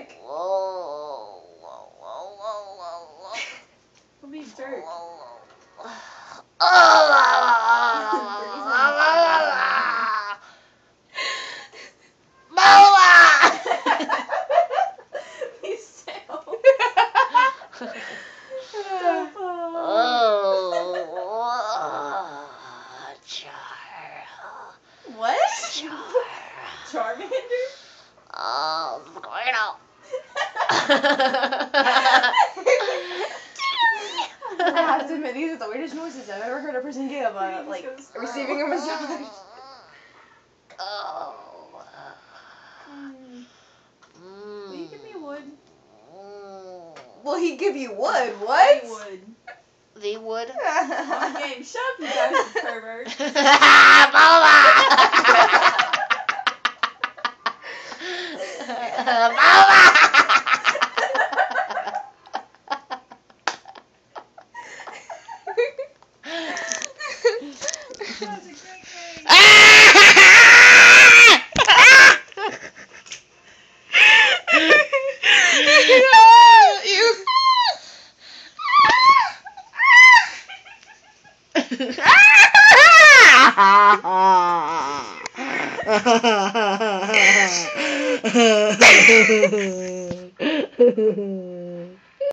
quick. What means dirt? Please stay home. What? Charmander? Squirtle. I have to admit, these are the weirdest noises I've ever heard a person give, like, receiving a massage. Will you give me wood? Will he give you wood? I What? would. The wood. On game. Shut up, you guys, pervert. That's a great game. You.